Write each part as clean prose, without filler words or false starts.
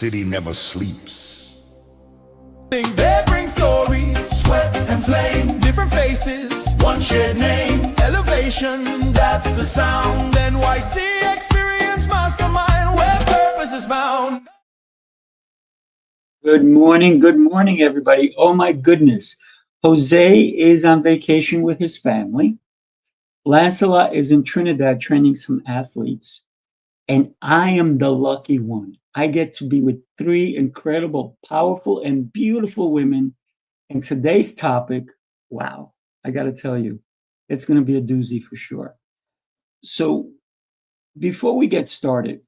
City never sleeps. They bring stories, sweat and flame, different faces, one shared name, elevation, that's the sound. NYC Experience Mastermind, where purpose is found. Good morning, everybody. Oh my goodness. Jose is on vacation with his family. Lancelot is in Trinidad training some athletes. And I am the lucky one. I get to be with three incredible, powerful, and beautiful women. And today's topic, wow, I got to tell you, it's going to be a doozy for sure. So before we get started,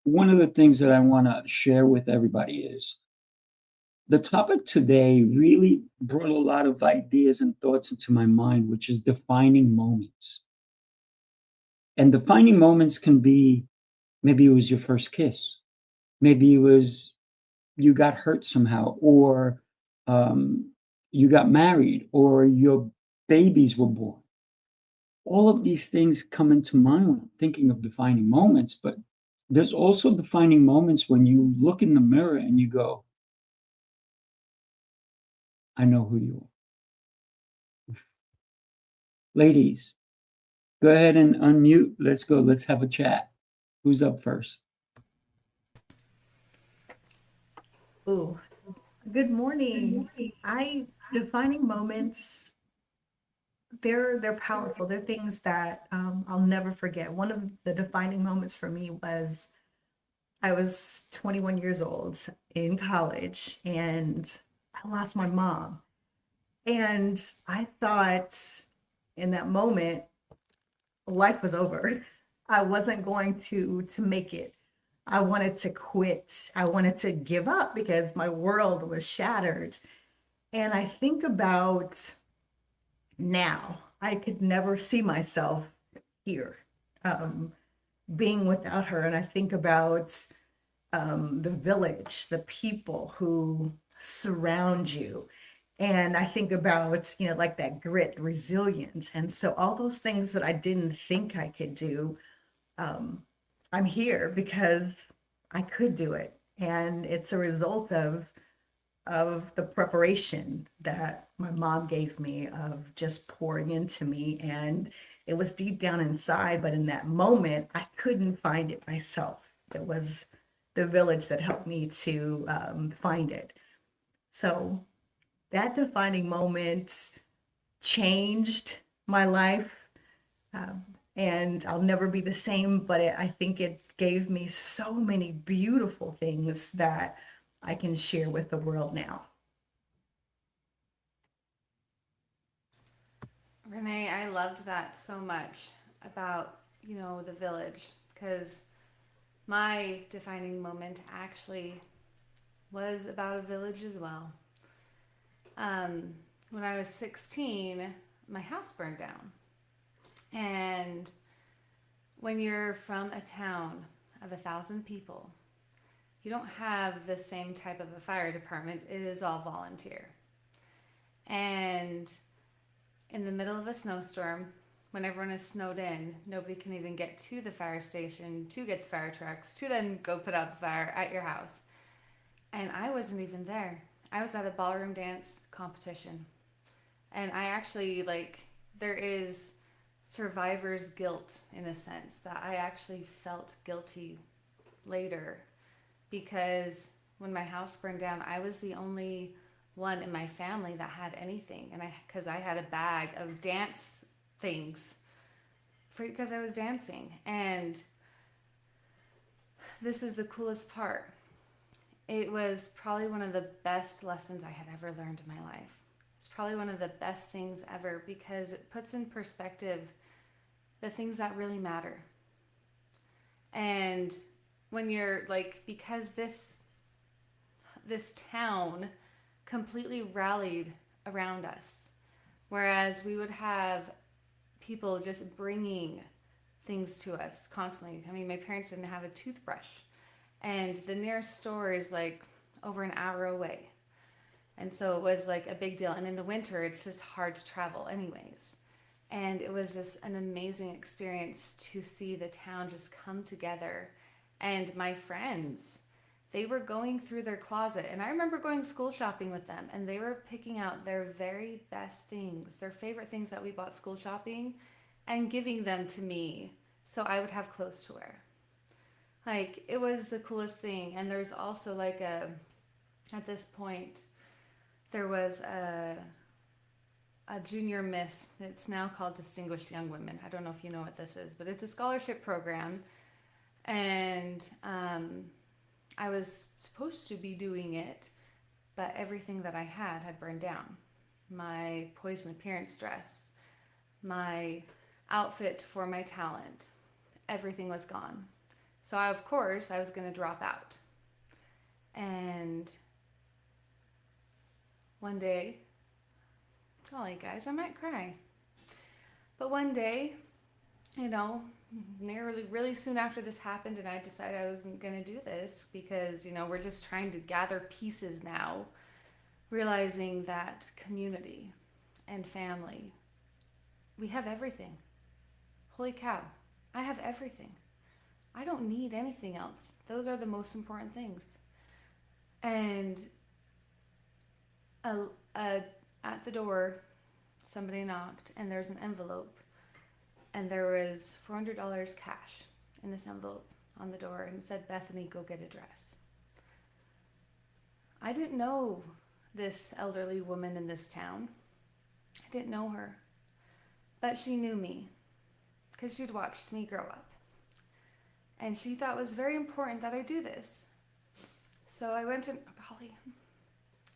one of the things that I want to share with everybody is the topic today really brought a lot of ideas and thoughts into my mind, which is defining moments. And defining moments can be maybe it was your first kiss, maybe it was you got hurt somehow, or you got married, or your babies were born. All of these things come into mind when I'm thinking of defining moments, but there's also defining moments when you look in the mirror and you go, I know who you are. Ladies, go ahead and unmute. Let's go. Let's have a chat. Who's up first? Ooh, good morning. Defining moments, they're powerful. They're things that I'll never forget. One of the defining moments for me was I was 21 years old in college and I lost my mom. And I thought in that moment, life was over. I wasn't going to make it. I wanted to quit. I wanted to give up because my world was shattered. And I think about now, I could never see myself here, being without her. And I think about the village, the people who surround you. And I think about, like that grit, resilience. And so all those things that I didn't think I could do, I'm here because I could do it. And it's a result of the preparation that my mom gave me, of just pouring into me. And it was deep down inside, but in that moment, I couldn't find it myself. It was the village that helped me to find it. So that defining moment changed my life. And I'll never be the same, but I think it gave me so many beautiful things that I can share with the world now. Renee, I loved that so much about, the village, because my defining moment actually was about a village as well. When I was 16, my house burned down. And when you're from a town of 1,000 people, you don't have the same type of a fire department. It is all volunteer. And in the middle of a snowstorm, when everyone is snowed in, nobody can even get to the fire station to get the fire trucks to then go put out the fire at your house. And I wasn't even there. I was at a ballroom dance competition. And I actually, there is survivor's guilt in a sense, that I actually felt guilty later, because when my house burned down, I was the only one in my family that had anything, and because I had a bag of dance things because I was dancing. And this is the coolest part. It was probably one of the best lessons I had ever learned in my life. It's probably one of the best things ever, because it puts in perspective the things that really matter. And when you're because this town completely rallied around us, whereas we would have people just bringing things to us constantly. I mean, my parents didn't have a toothbrush, and the nearest store is over an hour away. And so it was a big deal. And in the winter, it's just hard to travel anyways. And it was just an amazing experience to see the town just come together. And my friends, They were going through their closet, and I remember going school shopping with them, and they were picking out their very best things, their favorite things that we bought school shopping, and giving them to me so I would have clothes to wear. Like, it was the coolest thing. And there's also like at this point, there was a junior miss. It's now called Distinguished Young Women. I don't know if you know what this is, but it's a scholarship program. And I was supposed to be doing it, but everything that I had burned down. My poison appearance dress, my outfit for my talent, everything was gone. So of course I was going to drop out. And one day, golly guys, I might cry. But one day, you know, really soon after this happened, and I decided I wasn't going to do this because, you know, we're just trying to gather pieces now, realizing that community and family, we have everything. Holy cow, I have everything. I don't need anything else. Those are the most important things. And at the door, somebody knocked, and there's an envelope. And there was $400 cash in this envelope on the door, and it said, "Bethany, go get a dress." I didn't know this elderly woman in this town. I didn't know her. But she knew me because she'd watched me grow up. And she thought it was very important that I do this. So I went and,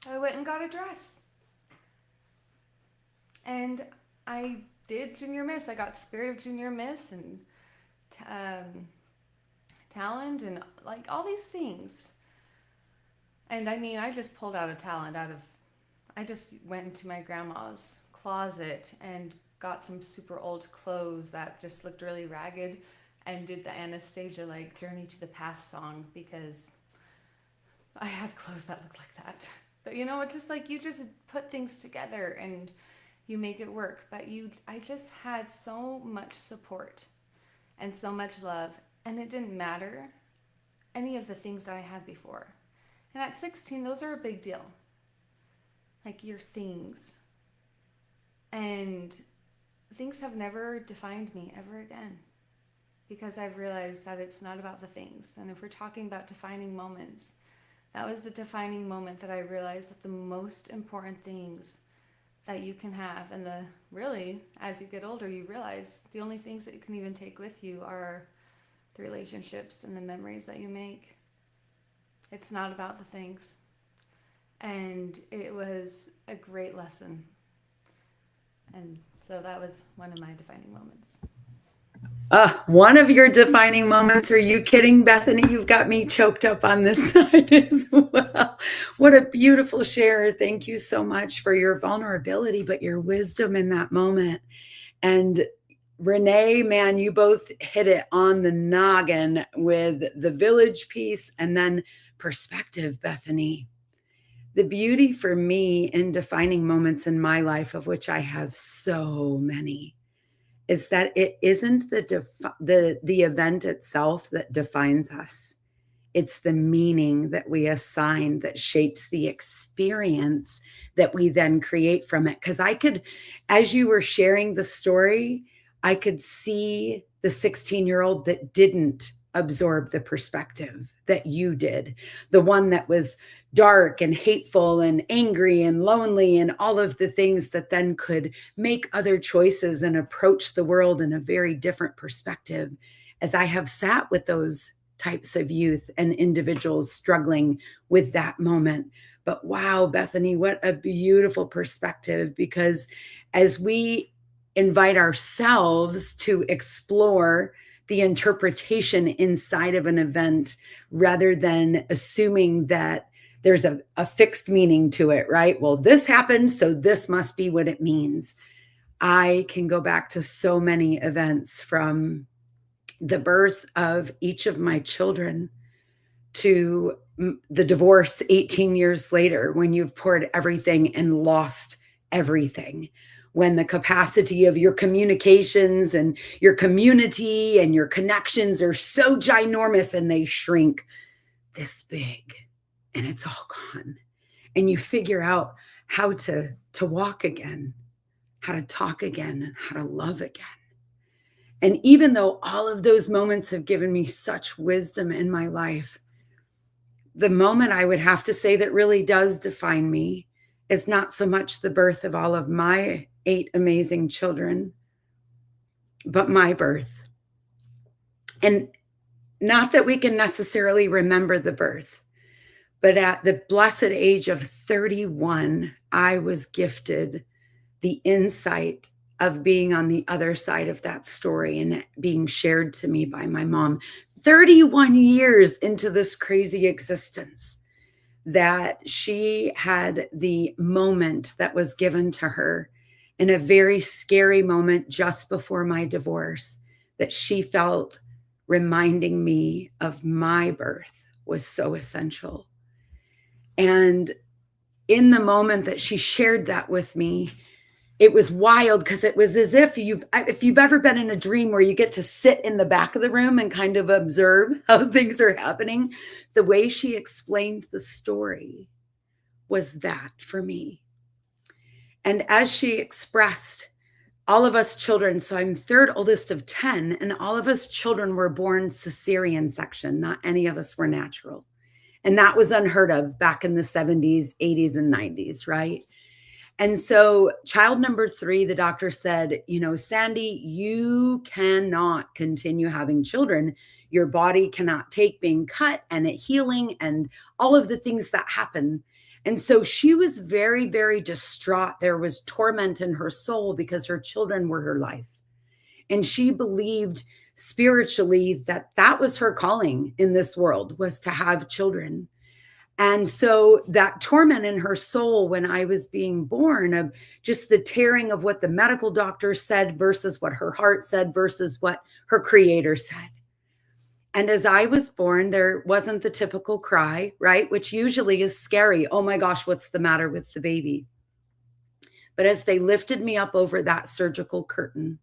I went and got a dress. And I did Junior Miss. I got Spirit of Junior Miss and talent and like all these things. And I mean, I just pulled out a talent I just went into my grandma's closet and got some super old clothes that just looked really ragged and did the Anastasia like Journey to the Past song because I had clothes that looked like that. But you know, it's just like you just put things together and you make it work. But I just had so much support and so much love, and it didn't matter any of the things that I had before. And at 16, those are a big deal. Like your things. And things have never defined me ever again, because I've realized that it's not about the things. And if we're talking about defining moments, that was the defining moment that I realized that the most important things that you can have, and really, as you get older, you realize the only things that you can even take with you are the relationships and the memories that you make. It's not about the things. And it was a great lesson. And so that was one of my defining moments. One of your defining moments. Are you kidding, Bethany? You've got me choked up on this side as well. What a beautiful share. Thank you so much for your vulnerability, but your wisdom in that moment. And Renee, man, you both hit it on the noggin with the village piece and then perspective, Bethany. The beauty for me in defining moments in my life, of which I have so many, is that it isn't the event itself that defines us. It's the meaning that we assign that shapes the experience that we then create from it. Because I could, as you were sharing the story, I could see the 16-year-old that didn't absorb the perspective that you did, the one that was dark and hateful and angry and lonely and all of the things that then could make other choices and approach the world in a very different perspective. As I have sat with those types of youth and individuals struggling with that moment. But wow, Bethany, what a beautiful perspective, because as we invite ourselves to explore the interpretation inside of an event, rather than assuming that there's a fixed meaning to it, right? Well, this happened, so this must be what it means. I can go back to so many events, from the birth of each of my children to the divorce 18 years later, when you've poured everything and lost everything. When the capacity of your communications and your community and your connections are so ginormous and they shrink. this big and it's all gone. And you figure out how to walk again, how to talk again, and how to love again. And even though all of those moments have given me such wisdom in my life, the moment I would have to say that really does define me is not so much the birth of all of my 8 amazing children, but my birth. And not that we can necessarily remember the birth, but at the blessed age of 31, I was gifted the insight of being on the other side of that story and being shared to me by my mom 31 years into this crazy existence, that she had the moment that was given to her in a very scary moment just before my divorce, that she felt reminding me of my birth was so essential. And in the moment that she shared that with me, it was wild, because it was as if you've ever been in a dream where you get to sit in the back of the room and kind of observe how things are happening. The way she explained the story was that for me. And as she expressed, all of us children, so I'm third oldest of 10, and all of us children were born cesarean section. Not any of us were natural. And that was unheard of back in the 70s, 80s, and 90s, right? And so child number 3, the doctor said, Sandy, you cannot continue having children. Your body cannot take being cut and it healing and all of the things that happen. And so she was very, very distraught. There was torment in her soul because her children were her life. And she believed spiritually that that was her calling in this world, was to have children. And so that torment in her soul when I was being born, of just the tearing of what the medical doctor said versus what her heart said versus what her creator said. And as I was born, there wasn't the typical cry, right? Which usually is scary. Oh my gosh, what's the matter with the baby? But as they lifted me up over that surgical curtain,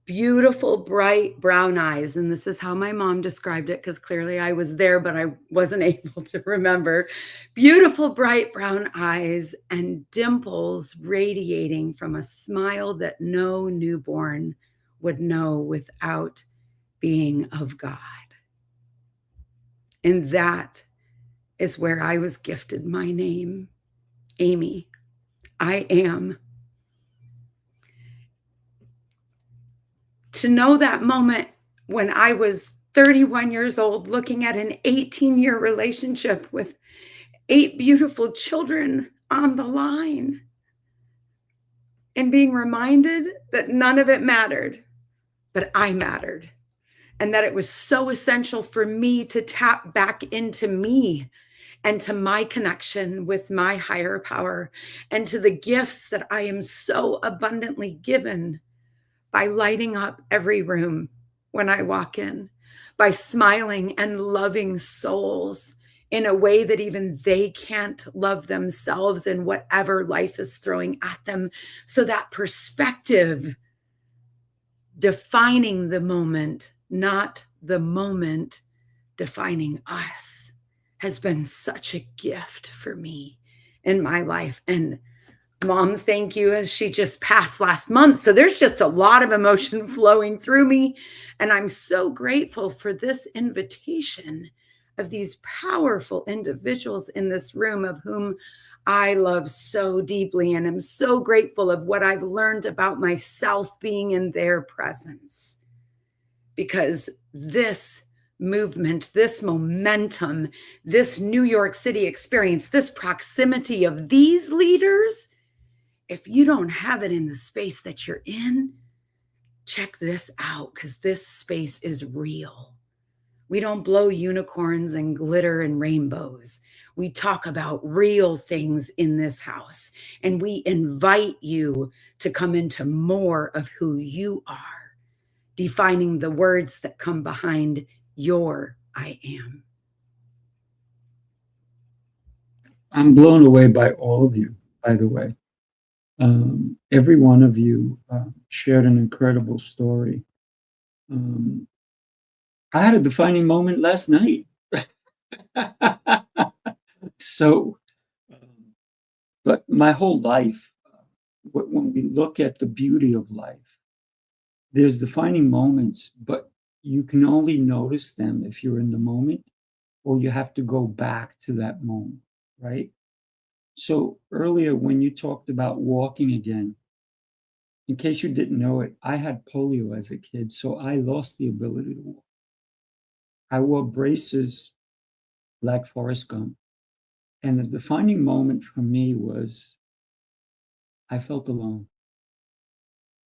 beautiful, bright brown eyes. And this is how my mom described it, because clearly I was there, but I wasn't able to remember. Beautiful, bright brown eyes and dimples radiating from a smile that no newborn would know without being of God. And that is where I was gifted my name, Amy. I am. To know that moment when I was 31 years old, looking at an 18-year relationship with 8 beautiful children on the line, and being reminded that none of it mattered, but I mattered. And that it was so essential for me to tap back into me and to my connection with my higher power and to the gifts that I am so abundantly given by lighting up every room when I walk in, by smiling and loving souls in a way that even they can't love themselves in whatever life is throwing at them. So that perspective, defining the moment, not the moment defining us, has been such a gift for me in my life. And Mom, thank you, as she just passed last month. So there's just a lot of emotion flowing through me. And I'm so grateful for this invitation of these powerful individuals in this room, of whom I love so deeply, and am so grateful of what I've learned about myself being in their presence. Because this movement, this momentum, this New York City experience, this proximity of these leaders, if you don't have it in the space that you're in, check this out, because this space is real. We don't blow unicorns and glitter and rainbows. We talk about real things in this house, and we invite you to come into more of who you are, defining the words that come behind your I am. I'm blown away by all of you, by the way. Every one of you shared an incredible story. I had a defining moment last night. So, but my whole life, when we look at the beauty of life, there's defining moments, but you can only notice them if you're in the moment, or you have to go back to that moment, right? So earlier, when you talked about walking again, in case you didn't know it, I had polio as a kid, so I lost the ability to walk. I wore braces like Forrest Gump. And the defining moment for me was I felt alone.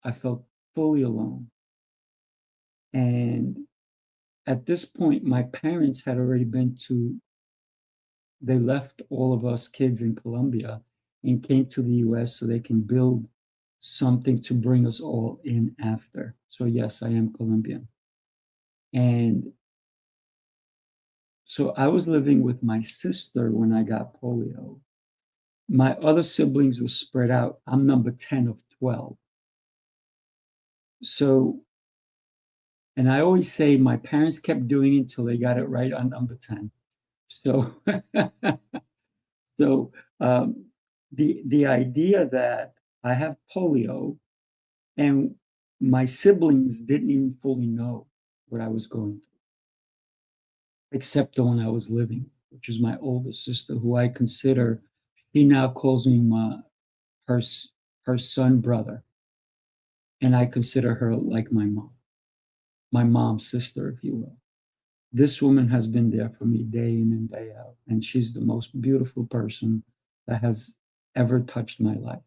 I felt fully alone. And at this point, my parents had already they left all of us kids in Colombia and came to the US so they can build something to bring us all in after. So, yes, I am Colombian. And so I was living with my sister when I got polio. My other siblings were spread out. I'm number 10 of 12. So, and I always say my parents kept doing it until they got it right on number 10. So, so the idea that I have polio and my siblings didn't even fully know what I was going through, except the one I was living, which is my oldest sister, who I consider, she now calls me her son brother. And I consider her like my mom's sister, if you will. This woman has been there for me day in and day out, and she's the most beautiful person that has ever touched my life.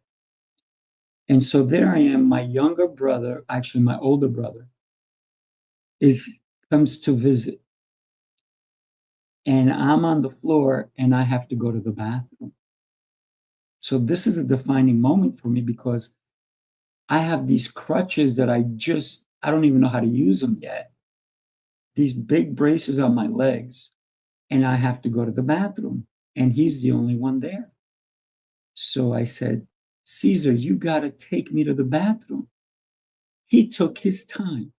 And so there I am, my younger brother, actually my older brother, comes to visit. And I'm on the floor and I have to go to the bathroom. So this is a defining moment for me because I have these crutches that I don't even know how to use them yet. These big braces on my legs, and I have to go to the bathroom, and he's the only one there. So I said, Caesar, you got to take me to the bathroom. He took his time.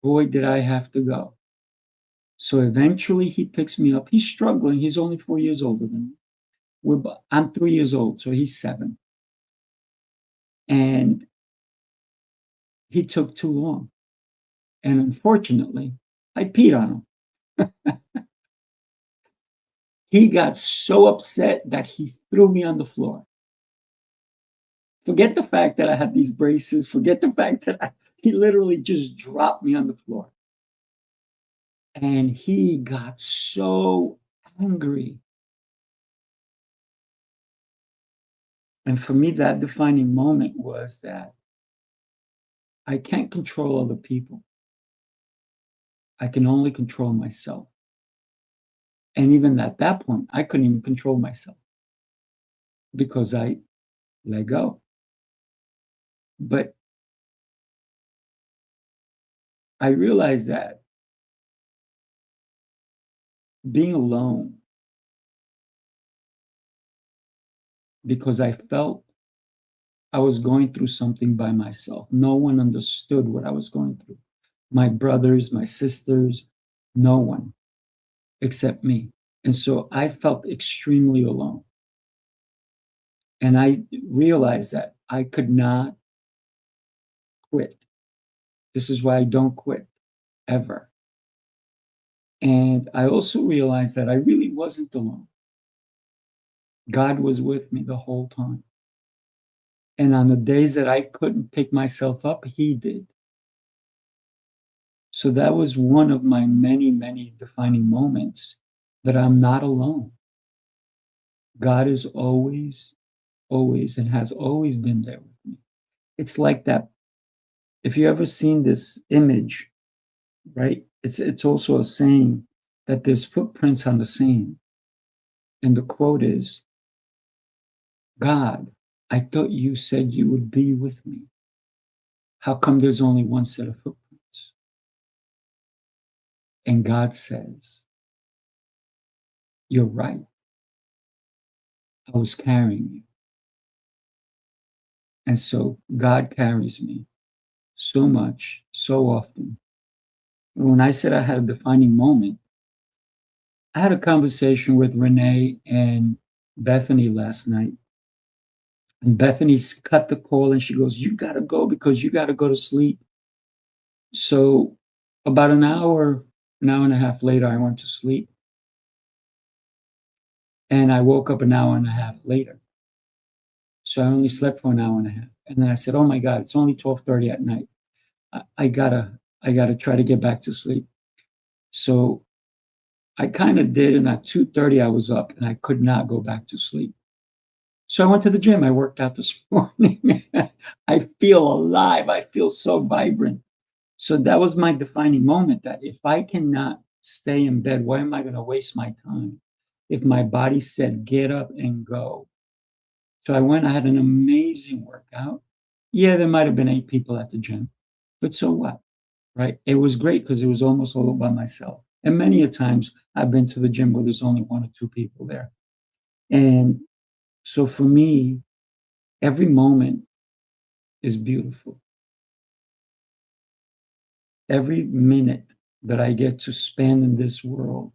Boy, did I have to go. So eventually he picks me up. He's struggling. He's only 4 years older than me. I'm 3 years old, so he's 7. And he took too long. And unfortunately, I peed on him. He got so upset that he threw me on the floor. Forget the fact that I had these braces. Forget the fact that he literally just dropped me on the floor. And he got so angry. And for me, that defining moment was that I can't control other people. I can only control myself. And even at that point, I couldn't even control myself because I let go. But I realized that being alone, because I felt I was going through something by myself. No one understood what I was going through. My brothers, my sisters, no one except me. And so I felt extremely alone. And I realized that I could not quit. This is why I don't quit ever. And I also realized that I really wasn't alone. God was with me the whole time. And on the days that I couldn't pick myself up, He did. So that was one of my many, many defining moments that I'm not alone. God is always, always, and has always been there with me. It's like that. If you ever seen this image, right? It's also a saying that there's footprints on the sand. And the quote is, God, I thought you said you would be with me. How come there's only one set of footprints? And God says, you're right. I was carrying you. And so God carries me so much, so often. And when I said I had a defining moment, I had a conversation with Renee and Bethany last night. And Bethany's cut the call and she goes, "You got to go because you got to go to sleep." So about an hour and a half later, I went to sleep. And I woke up an hour and a half later. So I only slept for an hour and a half. And then I said, "Oh my God, it's only 12:30 at night. I gotta try to get back to sleep." So I kind of did, and at 2:30 I was up and I could not go back to sleep. So I went to the gym. I worked out this morning. I feel alive. I feel so vibrant. So that was my defining moment, that if I cannot stay in bed, why am I going to waste my time? If my body said, get up and go. So I went, I had an amazing workout. Yeah, there might have been 8 people at the gym, but so what, right? It was great because it was almost all by myself. And many a times I've been to the gym where there's only 1 or 2 people there. And so for me, every moment is beautiful. Every minute that I get to spend in this world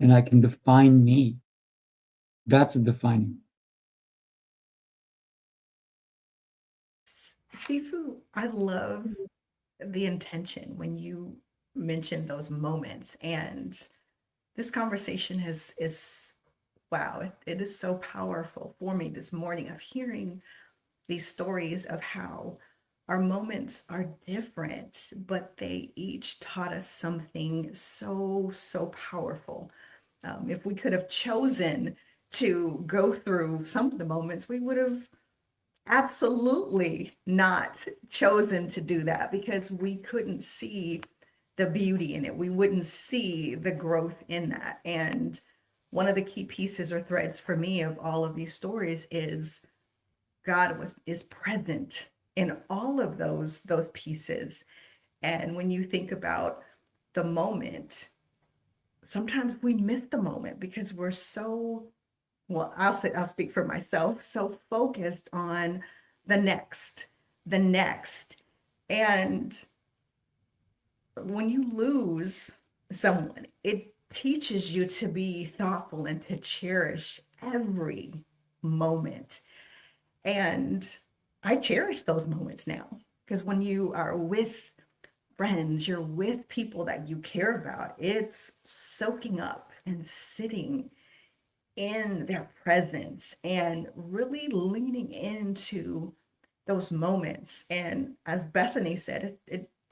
and I can define me, that's a defining. Sifu, I love the intention when you mention those moments. And this conversation is wow, it is so powerful for me this morning of hearing these stories of how our moments are different, but they each taught us something so powerful. If we could have chosen to go through some of the moments, we would have absolutely not chosen to do that because we couldn't see the beauty in it. We wouldn't see the growth in that. And one of the key pieces or threads for me of all of these stories is God is present in all of those pieces. And when you think about the moment, sometimes we miss the moment because we're so, well, I'll speak for myself, so focused on the next. And when you lose someone, it teaches you to be thoughtful and to cherish every moment. And I cherish those moments now because when you are with friends, you're with people that you care about, it's soaking up and sitting in their presence and really leaning into those moments. And as Bethany said,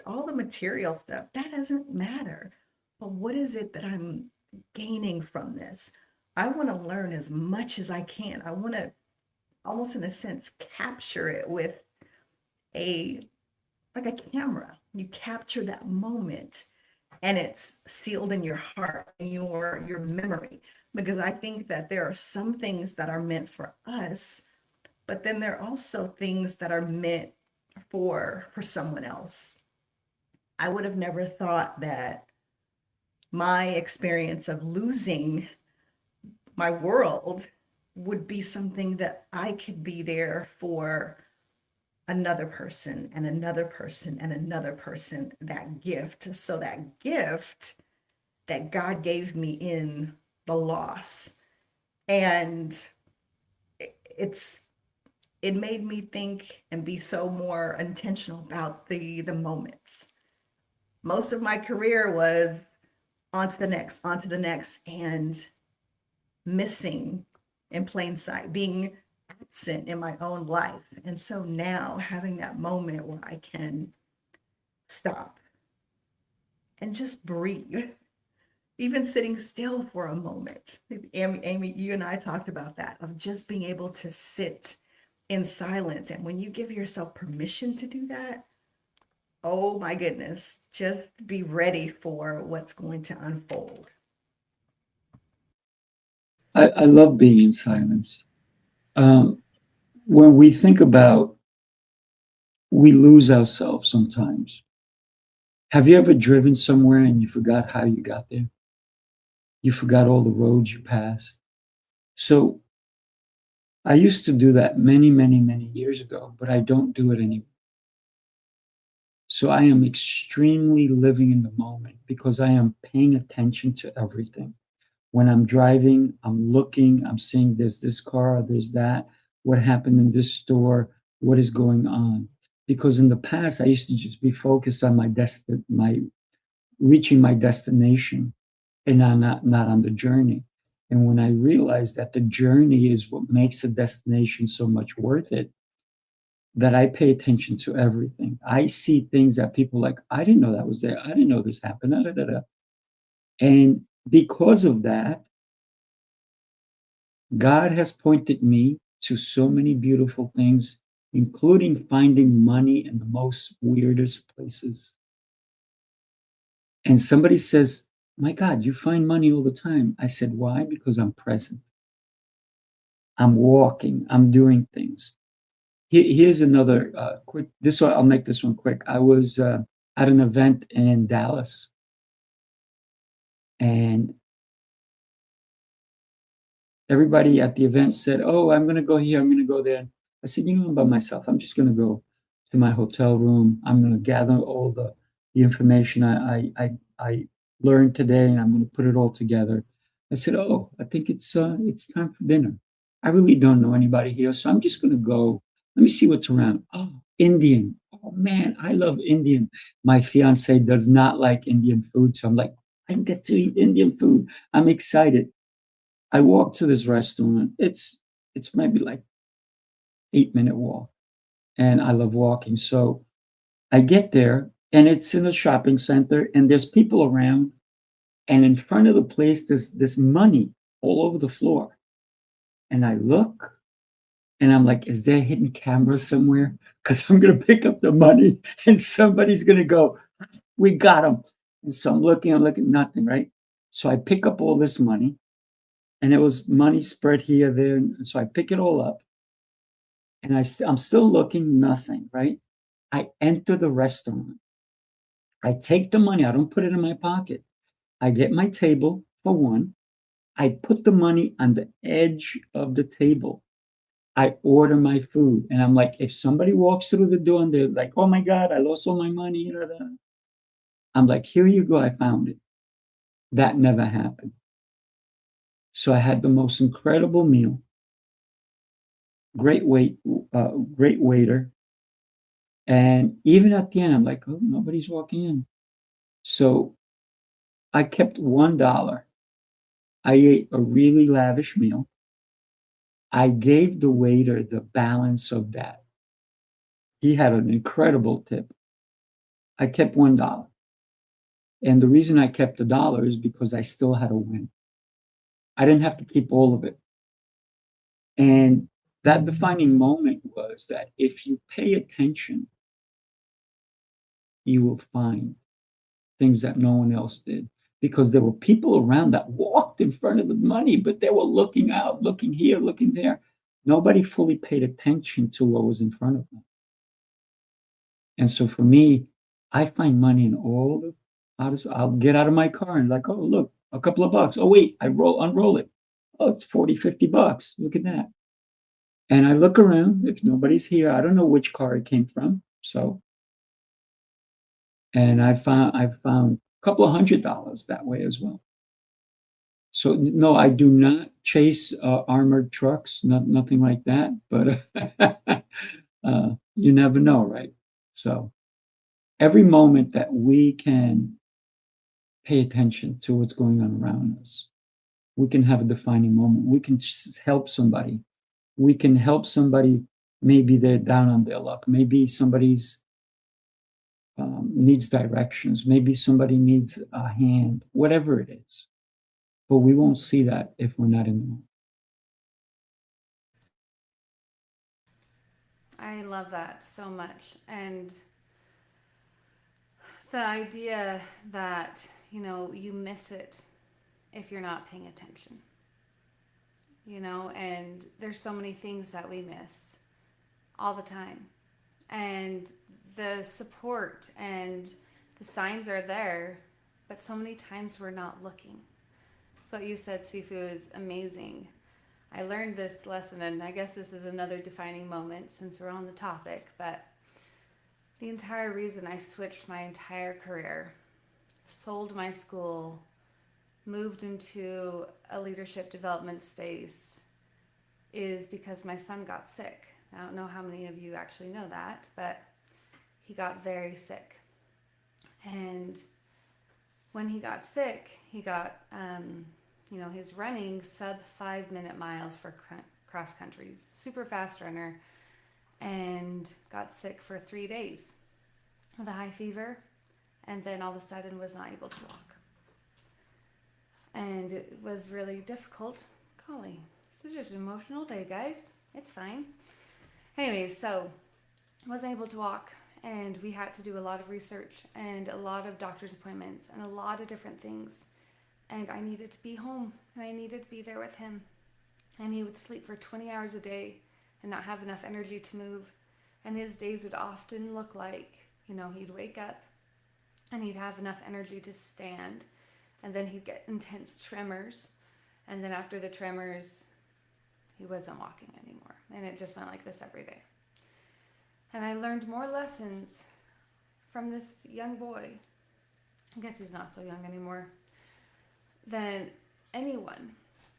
all the material stuff, that doesn't matter. But what is it that I'm gaining from this? I want to learn as much as I can. I want to almost in a sense capture it with like a camera. You capture that moment and it's sealed in your heart and your memory, because I think that there are some things that are meant for us, but then there are also things that are meant for someone else. I would have never thought that my experience of losing my world would be something that I could be there for another person and another person and another person, that gift. So that gift that God gave me in the loss. And it made me think and be so more intentional about the moments. Most of my career was on to the next, and missing in plain sight, being absent in my own life. And so now having that moment where I can stop and just breathe, even sitting still for a moment. Amy, you and I talked about that, of just being able to sit in silence. And when you give yourself permission to do that, oh my goodness, just be ready for what's going to unfold. I love being in silence. When we think about, we lose ourselves sometimes. Have you ever driven somewhere and you forgot how you got there? You forgot all the roads you passed. So I used to do that many years ago, but I don't do it anymore. So I am extremely living in the moment because I am paying attention to everything. When I'm driving, I'm looking, I'm seeing there's this car, there's that, what happened in this store, what is going on. Because in the past, I used to just be focused on my reaching my destination and not on the journey. And when I realized that the journey is what makes the destination so much worth it, that I pay attention to everything. I see things that people like, I didn't know that was there. I didn't know this happened. Da, da, da, da. And because of that, God has pointed me to so many beautiful things, including finding money in the most weirdest places. And somebody says, my God, you find money all the time. I said, why? Because I'm present. I'm walking. I'm doing things. Here's another quick, this one, I'll make this one quick. I was at an event in Dallas, and everybody at the event said, oh, I'm going to go here, I'm going to go there. I said, I'm by myself. I'm just going to go to my hotel room. I'm going to gather all the information I learned today, and I'm going to put it all together. I said, oh, I think it's time for dinner. I really don't know anybody here, so I'm just going to go. Let me see what's around. Oh, Indian. Oh, man, I love Indian. My fiance does not like Indian food, so I'm like, I get to eat Indian food. I'm excited. I walk to this restaurant. It's maybe like 8-minute walk, and I love walking. So I get there, and it's in a shopping center, and there's people around, and in front of the place, there's this money all over the floor. And I look, and I'm like, is there a hidden camera somewhere? Because I'm gonna pick up the money, and somebody's gonna go, we got him. And so I'm looking, nothing, right? So I pick up all this money. And it was money spread here, there. And so I pick it all up, and I'm still looking, nothing, right? I enter the restaurant. I take the money. I don't put it in my pocket. I get my table for one. I put the money on the edge of the table. I order my food. And I'm like, if somebody walks through the door and they're like, oh my God, I lost all my money. I'm like, here you go. I found it. That never happened. So I had the most incredible meal. Great waiter. And even at the end, I'm like, oh, nobody's walking in. So I kept $1. I ate a really lavish meal. I gave the waiter the balance of that. He had an incredible tip. I kept $1. And the reason I kept the dollar is because I still had a win. I didn't have to keep all of it. And that defining moment was that if you pay attention, you will find things that no one else did, because there were people around that walked in front of the money, but they were looking out, looking here, looking there. Nobody fully paid attention to what was in front of them. And so for me, I find money in all the, I'll get out of my car and like, oh, look, a couple of bucks. Oh, wait, unroll it. Oh, it's 40, 50 bucks. Look at that. And I look around. If nobody's here, I don't know which car it came from. So, and I found a couple of $100 that way as well. So no, I do not chase armored trucks, nothing like that. But you never know, right? So every moment that we can pay attention to what's going on around us, we can have a defining moment. We can help somebody. We can help somebody. Maybe they're down on their luck. Maybe somebody's needs directions. Maybe somebody needs a hand. Whatever it is. But we won't see that if we're not in the moment. I love that so much. And the idea that, you miss it if you're not paying attention. And there's so many things that we miss all the time. And the support and the signs are there, but so many times we're not looking. So what you said, Sifu, is amazing. I learned this lesson, and I guess this is another defining moment since we're on the topic, but the entire reason I switched my entire career, sold my school, moved into a leadership development space is because my son got sick. I don't know how many of you actually know that, but he got very sick. And when he got sick, he got, he's running sub 5-minute miles for cross country, super fast runner, and got sick for 3 days with a high fever, and then all of a sudden was not able to walk. And it was really difficult. Golly, this is just an emotional day, guys. It's fine. Anyways, so I wasn't able to walk, and we had to do a lot of research and a lot of doctor's appointments and a lot of different things. And I needed to be home, and I needed to be there with him. And he would sleep for 20 hours a day and not have enough energy to move. And his days would often look like, he'd wake up and he'd have enough energy to stand, and then he'd get intense tremors. And then after the tremors, he wasn't walking anymore. And it just went like this every day. And I learned more lessons from this young boy, I guess he's not so young anymore, than anyone.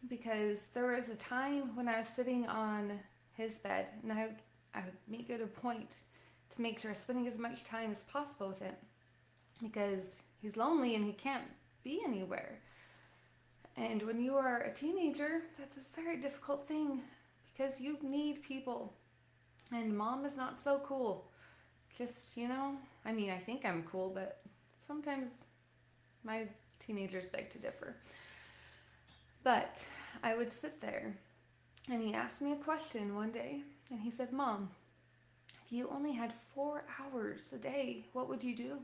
Because there was a time when I was sitting on his bed, and I would make it a point to make sure I was spending as much time as possible with him, because he's lonely and he can't be anywhere. And when you are a teenager, that's a very difficult thing, because you need people. And mom is not so cool. Just, I think I'm cool, but sometimes my teenagers beg to differ. But I would sit there, and he asked me a question one day, and he said, "Mom, if you only had 4 hours a day, what would you do?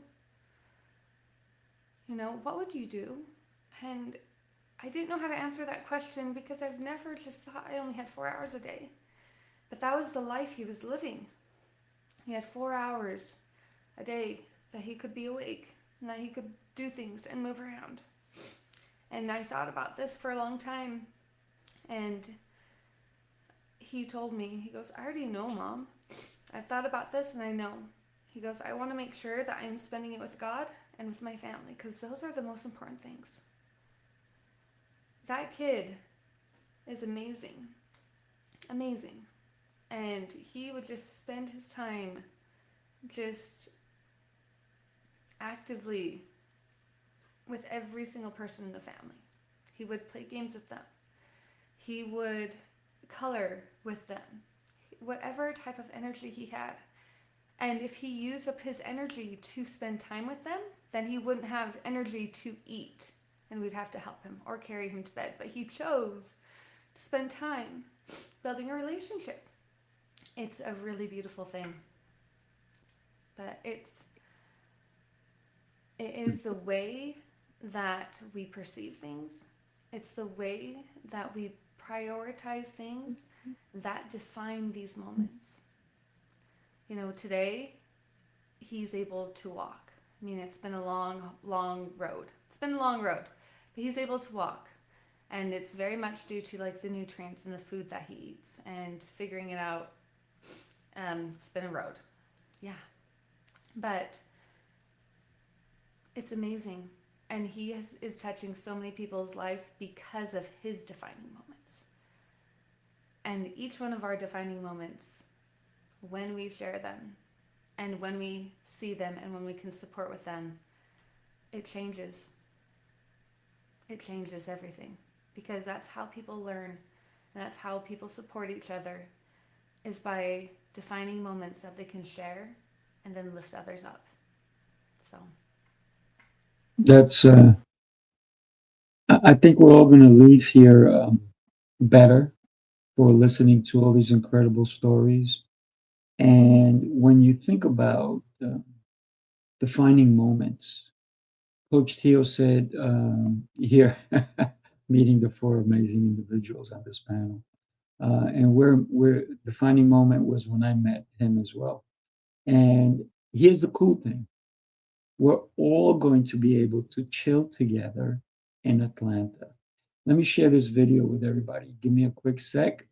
What would you do?" And I didn't know how to answer that question, because I've never just thought I only had 4 hours a day. But that was the life he was living. He had 4 hours a day that he could be awake and that he could do things and move around. And I thought about this for a long time. And he told me, he goes, "I already know, Mom. I've thought about this and I know." He goes, "I want to make sure that I'm spending it with God and with my family, because those are the most important things." That kid is amazing. Amazing. And he would just spend his time just actively with every single person in the family. He would play games with them. He would color with them. Whatever type of energy he had. And if he used up his energy to spend time with them, then he wouldn't have energy to eat, and we'd have to help him or carry him to bed. But he chose to spend time building a relationship. It's a really beautiful thing. But it is the way that we perceive things. It's the way that we prioritize things that define these moments. Today, he's able to walk. It's been a long, long road. It's been a long road, but he's able to walk. And it's very much due to the nutrients and the food that he eats and figuring it out. It's been a road. Yeah. But it's amazing. And he is touching so many people's lives because of his defining moments. And each one of our defining moments, when we share them and when we see them and when we can support with them, it changes. It changes everything, because that's how people learn, and that's how people support each other, is by defining moments that they can share and then lift others up. So That's, I think we're all going to leave here better for listening to all these incredible stories. And when you think about defining moments, Coach Theo said here, meeting the 4 amazing individuals on this panel. And we're defining moment was when I met him as well. And here's the cool thing. We're all going to be able to chill together in Atlanta. Let me share this video with everybody. Give me a quick sec.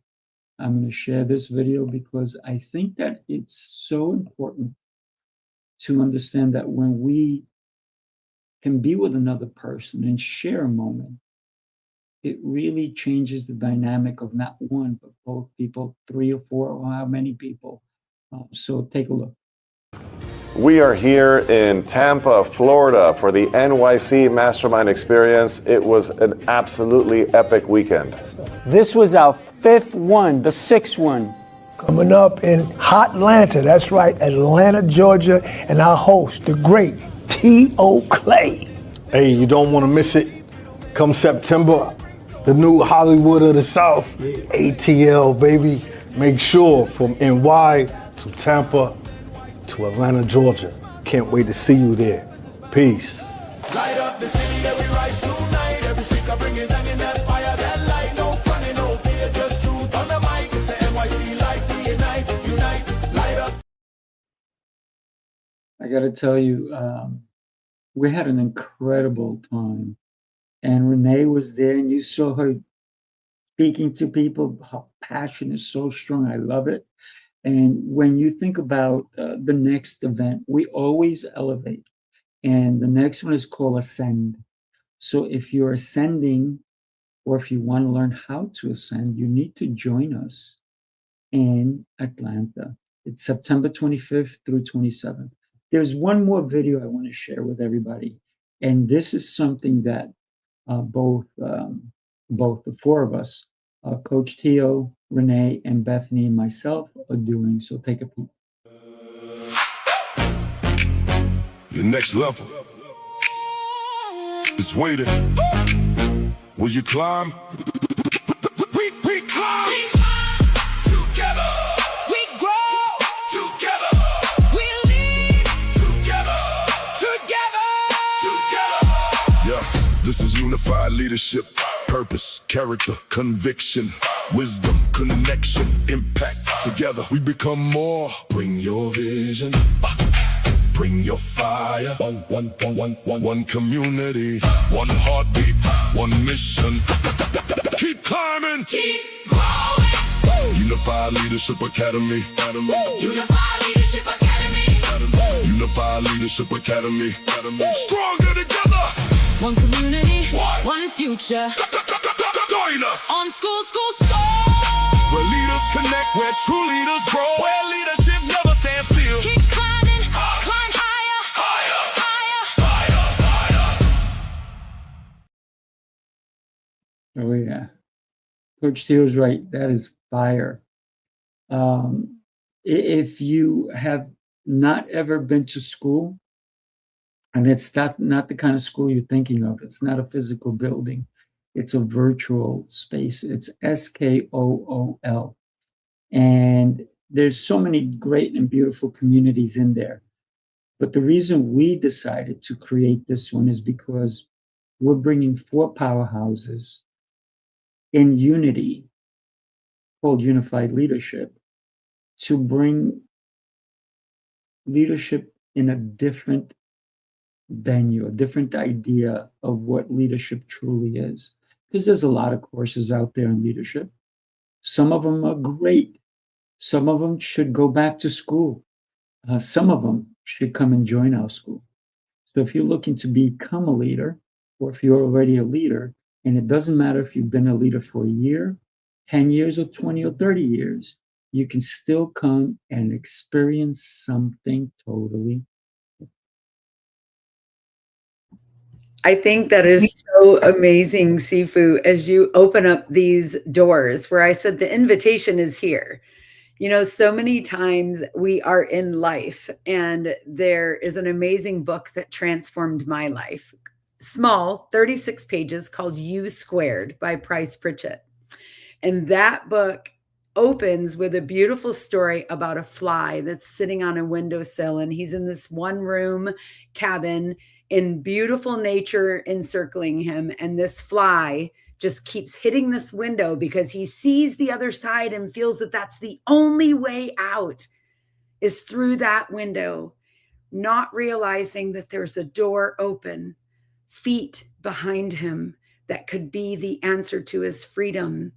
I'm going to share this video because I think that it's so important to understand that when we can be with another person and share a moment, it really changes the dynamic of not one, but both people, 3 or 4, or how many people. So take a look. We are here in Tampa, Florida for the NYC Mastermind Experience. It was an absolutely epic weekend. This was our 5th one, the 6th one. Coming up in hot Atlanta, that's right, Atlanta, Georgia, and our host, the great T.O. Clay. Hey, you don't want to miss it. Come September, the new Hollywood of the South, ATL, baby. Make sure from NY to Tampa to Atlanta, Georgia. Can't wait to see you there. Peace. Light up the city, every rise tonight. Every speaker bringing down in that fire, that light. No funny, no fear, just truth on the mic. It's the NYC life, we unite, light up. I got to tell you, we had an incredible time. And Renee was there, and you saw her speaking to people. Her passion is so strong. I love it. And when you think about the next event, we always elevate. And the next one is called Ascend. So if you're ascending, or if you want to learn how to ascend, you need to join us in Atlanta. It's September 25th through 27th. There's one more video I want to share with everybody. And this is something that both the 4 of us, Coach Tio, Renee, and Bethany, and myself are doing. So take a peek. The next level is waiting. Will you climb? We climb. Together. We grow together. We lead together. Yeah, this is unified leadership. Purpose, character, conviction, wisdom, connection, impact. Together we become more. Bring your vision. Bring your fire. One community. One heartbeat. One mission. Keep climbing. Keep growing. Unified Leadership Academy. Unified Leadership Academy. Unified Leadership Academy. Stronger together. One community, one future. Join us On school soul. where leaders connect, where true leaders grow, where leadership never stands still. Keep climbing, climb higher, higher. Oh, yeah. Coach Tio's right. That is fire. If you have not ever been to school, and it's not the kind of school you're thinking of. It's not a physical building. It's a virtual space. It's SKOOL. And there's so many great and beautiful communities in there. But the reason we decided to create this one is because we're bringing 4 powerhouses in unity called Unified Leadership to bring leadership in a different venue, a different idea of what leadership truly is. Because there's a lot of courses out there in leadership. Some of them are great. Some of them should go back to school. Some of them should come and join our school. So if you're looking to become a leader, or if you're already a leader, and it doesn't matter if you've been a leader for a year, 10 years, or 20 or 30 years, you can still come and experience something totally. I think that is so amazing, Sifu, as you open up these doors where I said the invitation is here. You know, so many times we are in life, and there is an amazing book that transformed my life. Small, 36 pages, called U Squared by Price Pritchett. And that book opens with a beautiful story about a fly that's sitting on a windowsill, and he's in this one room cabin in beautiful nature encircling him. And this fly just keeps hitting this window because he sees the other side and feels that that's the only way out is through that window, not realizing that there's a door open, feet behind him, that could be the answer to his freedom.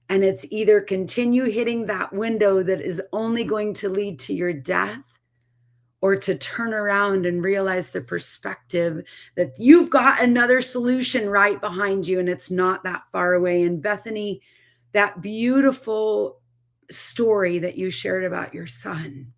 And it's either continue hitting that window that is only going to lead to your death, or to turn around and realize the perspective that you've got another solution right behind you and it's not that far away. And Bethany, that beautiful story that you shared about your son,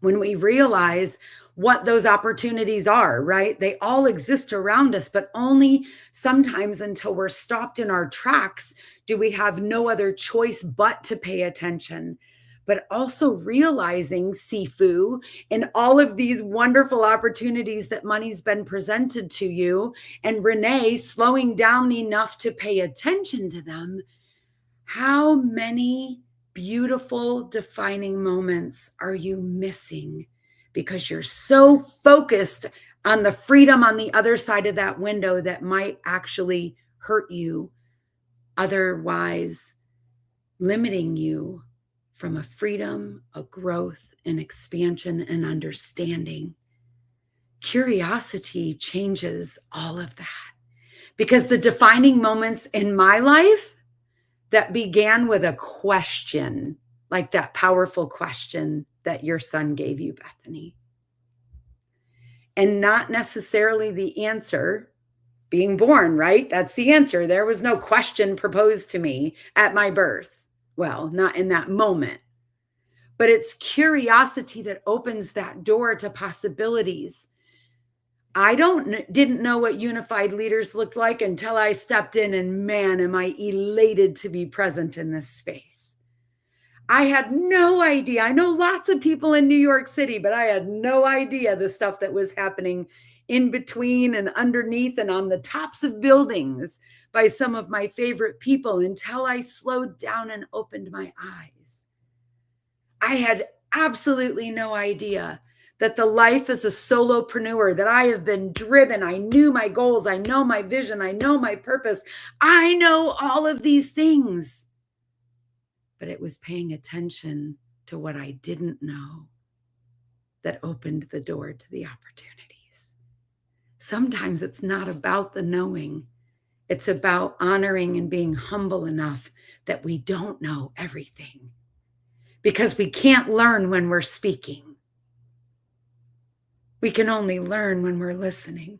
when we realize what those opportunities are, right? They all exist around us, but only sometimes until we're stopped in our tracks do we have no other choice but to pay attention. But also realizing, Sifu, in all of these wonderful opportunities that money's been presented to you, and Renee slowing down enough to pay attention to them, how many beautiful defining moments are you missing because you're so focused on the freedom on the other side of that window that might actually hurt you, otherwise limiting you from a freedom, a growth, an expansion, and understanding. Curiosity changes all of that, because the defining moments in my life that began with a question, like that powerful question that your son gave you, Bethany, and not necessarily the answer being born, right? That's the answer. There was no question proposed to me at my birth. Well, not in that moment, but it's curiosity that opens that door to possibilities. I didn't know what unified leaders looked like until I stepped in, and man, am I elated to be present in this space. I had no idea. I know lots of people in New York City, but I had no idea the stuff that was happening in between and underneath and on the tops of buildings by some of my favorite people until I slowed down and opened my eyes. I had absolutely no idea that the life as a solopreneur, that I have been driven. I knew my goals. I know my vision. I know my purpose. I know all of these things. But it was paying attention to what I didn't know that opened the door to the opportunities. Sometimes it's not about the knowing. It's about honoring and being humble enough that we don't know everything, because we can't learn when we're speaking. We can only learn when we're listening,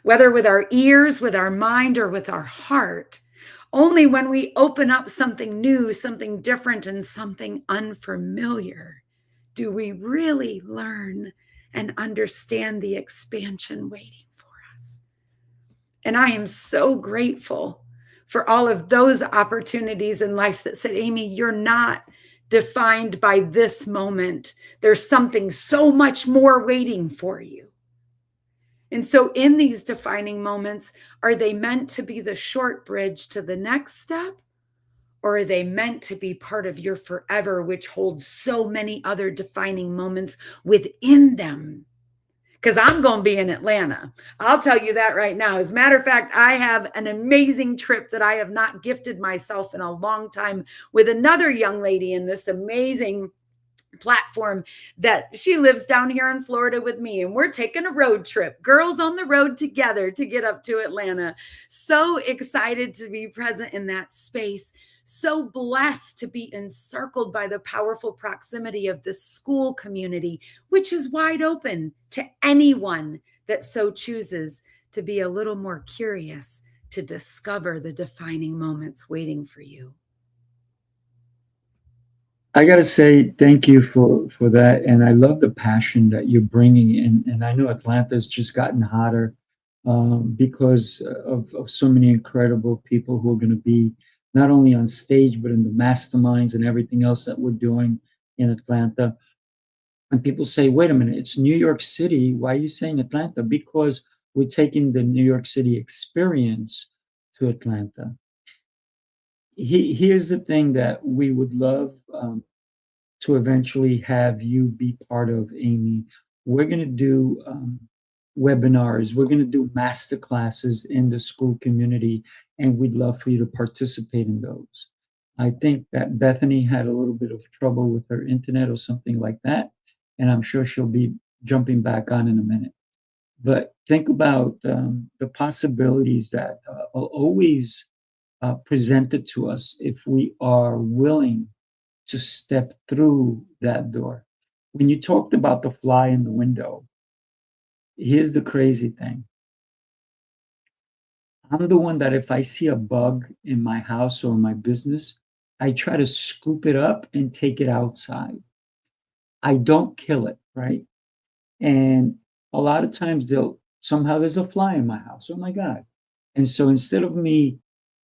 whether with our ears, with our mind, or with our heart. Only when we open up something new, something different, and something unfamiliar do we really learn and understand the expansion waiting for us. And I am so grateful for all of those opportunities in life that said, Amy, you're not defined by this moment. There's something so much more waiting for you. And so in these defining moments, are they meant to be the short bridge to the next step? Or are they meant to be part of your forever, which holds so many other defining moments within them? Because I'm going to be in Atlanta. I'll tell you that right now. As a matter of fact, I have an amazing trip that I have not gifted myself in a long time with another young lady in this amazing platform that she lives down here in Florida with me. And we're taking a road trip, girls on the road together to get up to Atlanta. So excited to be present in that space. So blessed to be encircled by the powerful proximity of the school community, which is wide open to anyone that so chooses to be a little more curious to discover the defining moments waiting for you. I got to say thank you for that. And I love the passion that you're bringing in. And I know Atlanta's just gotten hotter because of so many incredible people who are going to be not only on stage, but in the masterminds and everything else that we're doing in Atlanta. And people say, wait a minute, it's New York City. Why are you saying Atlanta? Because we're taking the New York City experience to Atlanta. Here's the thing that we would love to eventually have you be part of, Amy. We're going to do webinars. We're going to do master classes in the school community, and we'd love for you to participate in those. I think that Bethany had a little bit of trouble with her internet or something like that, and I'm sure she'll be jumping back on in a minute. But think about the possibilities that are always presented to us if we are willing to step through that door. when you talked about the fly in the window, here's the crazy thing. I'm the one that if I see a bug in my house or my business, I try to scoop it up and take it outside. I don't kill it, right? And a lot of times somehow there's a fly in my house. Oh my God. And so instead of me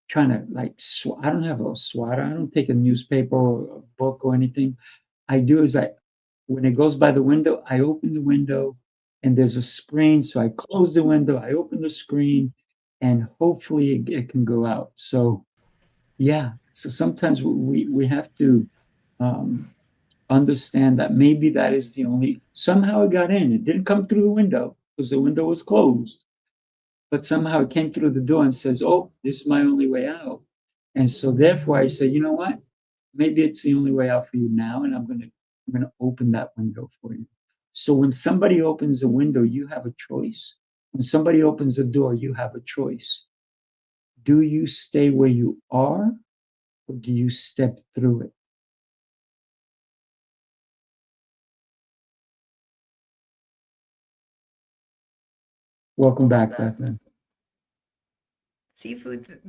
trying to I don't have a swatter, I don't take a newspaper or a book or anything. I do is when it goes by the window, I open the window and there's a screen. So I close the window, I open the screen, and hopefully it can go out. So yeah, so sometimes we have to understand that maybe that is the only, somehow it got in. It didn't come through the window because the window was closed, but somehow it came through the door and says, oh, this is my only way out. And so therefore I say, you know what? Maybe it's the only way out for you now, and I'm gonna open that window for you. So when somebody opens a window, you have a choice. When somebody opens a door, you have a choice. Do you stay where you are, or do you step through it? Welcome back, Bethany. Seafood,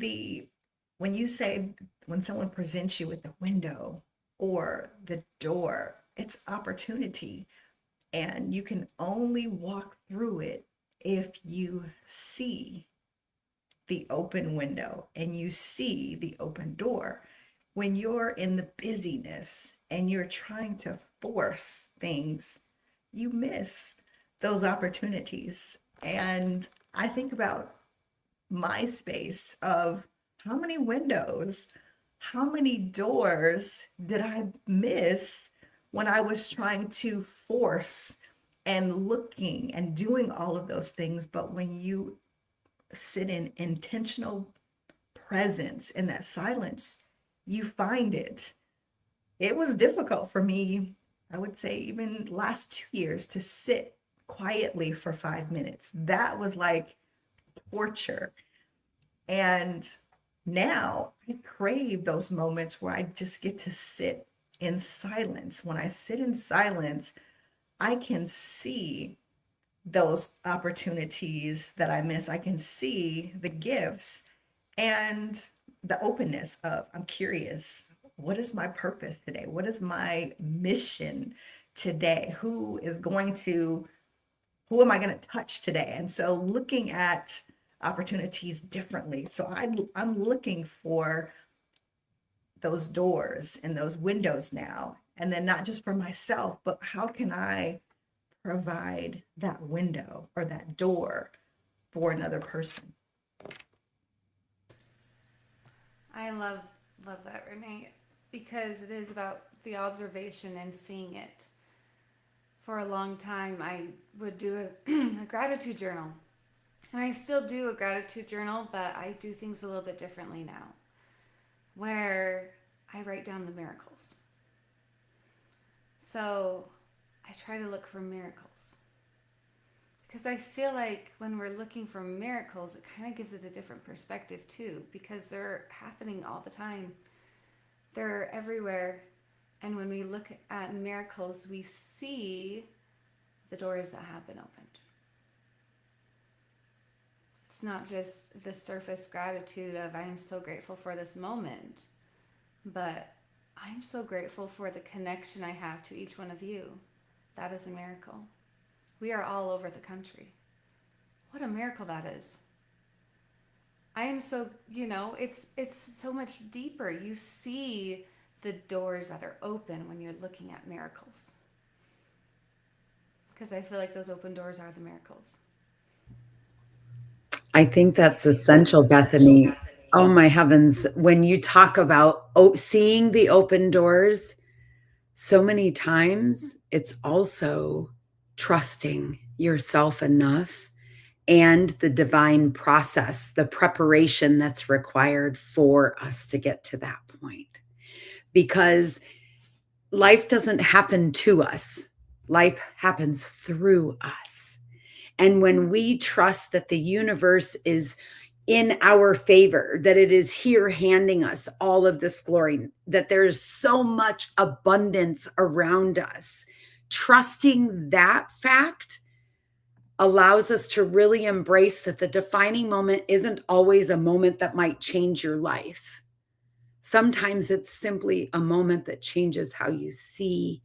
when you say when someone presents you with the window or the door, it's opportunity. And you can only walk through it if you see the open window and you see the open door. When you're in the busyness and you're trying to force things, you miss those opportunities. And I think about my space of how many windows, how many doors did I miss when I was trying to force and looking and doing all of those things. But when you sit in intentional presence in that silence, you find it. It was difficult for me, I would say, even last 2 years to sit quietly for 5 minutes. That was like torture. And now I crave those moments where I just get to sit in silence. When I sit in silence, I can see those opportunities that I miss. I can see the gifts and the openness of, I'm curious, what is my purpose today? What is my mission today? Who am I going to touch today? And so looking at opportunities differently. So I'm looking for those doors and those windows now. And then not just for myself, but how can I provide that window or that door for another person? I love that, Renee, because it is about the observation and seeing it. For a long time, I would do a gratitude journal. And I still do a gratitude journal, but I do things a little bit differently now, where I write down the miracles. So I try to look for miracles. Because I feel like when we're looking for miracles, it kind of gives it a different perspective too, because they're happening all the time. They're everywhere. And when we look at miracles, we see the doors that have been opened. It's not just the surface gratitude of I am so grateful for this moment, but I'm so grateful for the connection I have to each one of you. That is a miracle. We are all over the country. What a miracle that is. I am so, it's so much deeper. You see the doors that are open when you're looking at miracles. Because I feel like those open doors are the miracles. I think that's essential, Bethany. Oh my heavens. When you talk about seeing the open doors, so many times it's also trusting yourself enough and the divine process, the preparation that's required for us to get to that point. Because life doesn't happen to us. Life happens through us. And when we trust that the universe is in our favor, that it is here handing us all of this glory, that there's so much abundance around us trusting that fact allows us to really embrace that the defining moment isn't always a moment that might change your life. Sometimes it's simply a moment that changes how you see,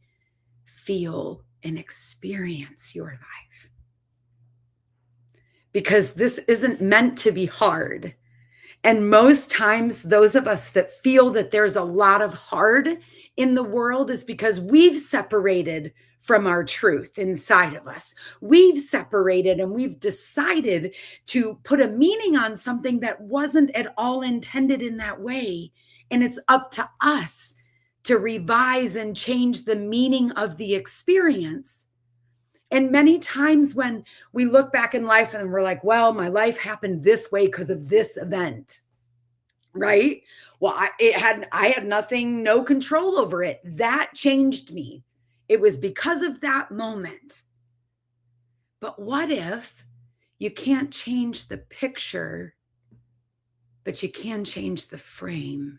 feel, and experience your life. Because this isn't meant to be hard. And most times, those of us that feel that there's a lot of hard in the world is because we've separated from our truth inside of us. We've separated and we've decided to put a meaning on something that wasn't at all intended in that way. And it's up to us to revise and change the meaning of the experience. And many times when we look back in life and we're like, well, my life happened this way because of this event, right? Well, I had nothing, no control over it. That changed me. It was because of that moment. But what if you can't change the picture, but you can change the frame?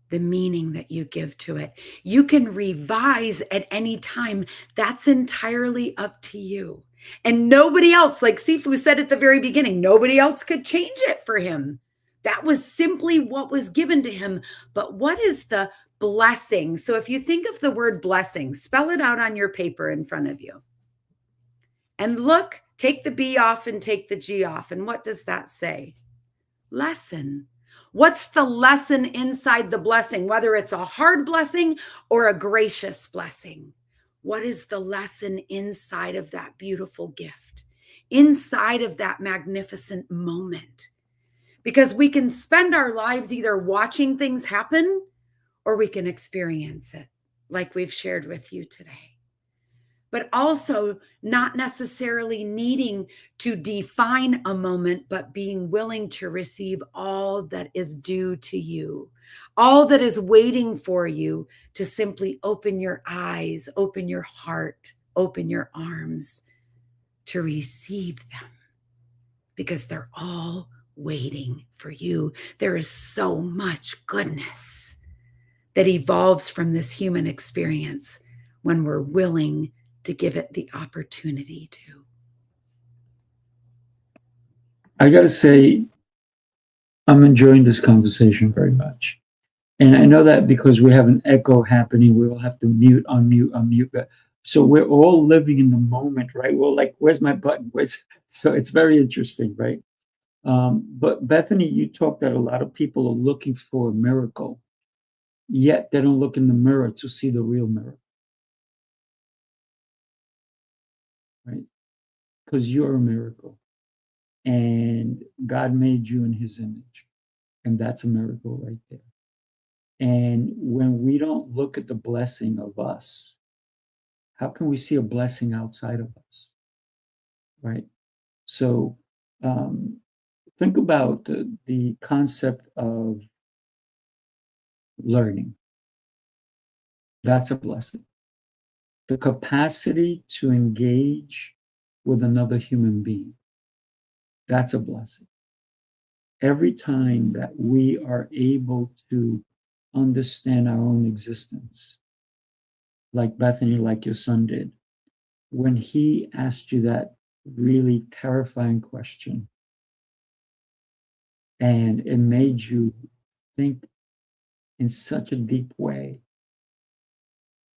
The meaning that you give to it. You can revise at any time. That's entirely up to you. And nobody else, like Sifu said at the very beginning, nobody else could change it for him. That was simply what was given to him. But what is the blessing? So if you think of the word blessing, spell it out on your paper in front of you. And look, take the B off and take the G off. And what does that say? Lesson. What's the lesson inside the blessing, whether it's a hard blessing or a gracious blessing? What is the lesson inside of that beautiful gift, inside of that magnificent moment? Because we can spend our lives either watching things happen or we can experience it, like we've shared with you today. But also not necessarily needing to define a moment, but being willing to receive all that is due to you, all that is waiting for you to simply open your eyes, open your heart, open your arms to receive them, because they're all waiting for you. There is so much goodness that evolves from this human experience when we're willing to give it the opportunity to. I got to say, I'm enjoying this conversation very much. And I know that because we have an echo happening, we will have to mute, unmute. So we're all living in the moment, right? Well, like, where's my button? So it's very interesting, right? But Bethany, you talked that a lot of people are looking for a miracle, yet they don't look in the mirror to see the real miracle. Right? Because you're a miracle and God made you in his image. And that's a miracle right there. And when we don't look at the blessing of us, how can we see a blessing outside of us? Right? So think about the concept of learning. That's a blessing. The capacity to engage with another human being. That's a blessing. Every time that we are able to understand our own existence, like Bethany, like your son did, when he asked you that really terrifying question, and it made you think in such a deep way.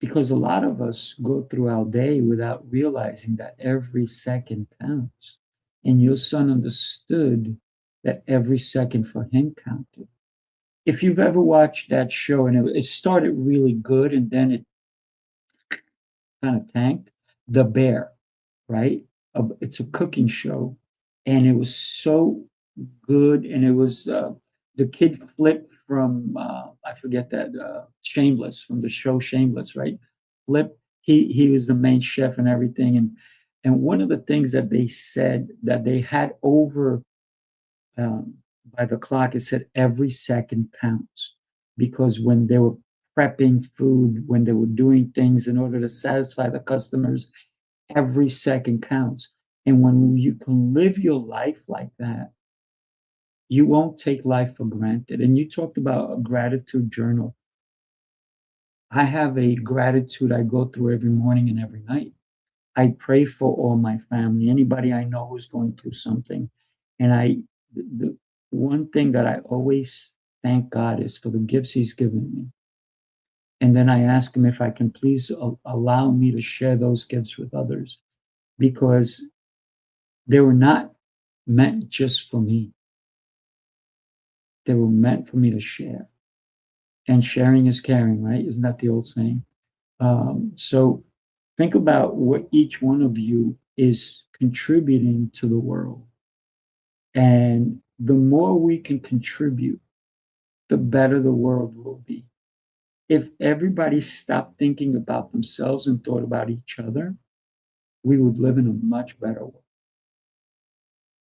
Because a lot of us go through our day without realizing that every second counts. And your son understood that every second for him counted. If you've ever watched that show, and it started really good and then it kind of tanked, The Bear, right? It's a cooking show. And it was so good. And it was the kid flipped from, I forget that, Shameless, from the show Shameless, right? Flip, he was the main chef and everything. And one of the things that they said that they had over by the clock, it said every second counts. Because when they were prepping food, when they were doing things in order to satisfy the customers, every second counts. And when you can live your life like that, you won't take life for granted. And you talked about a gratitude journal. I have a gratitude I go through every morning and every night. I pray for all my family, anybody I know who's going through something. And the one thing that I always thank God is for the gifts He's given me. And then I ask Him if I can please allow me to share those gifts with others, because they were not meant just for me. They were meant for me to share. And sharing is caring, right? Isn't that the old saying? So think about what each one of you is contributing to the world. And the more we can contribute, the better the world will be. If everybody stopped thinking about themselves and thought about each other, we would live in a much better world.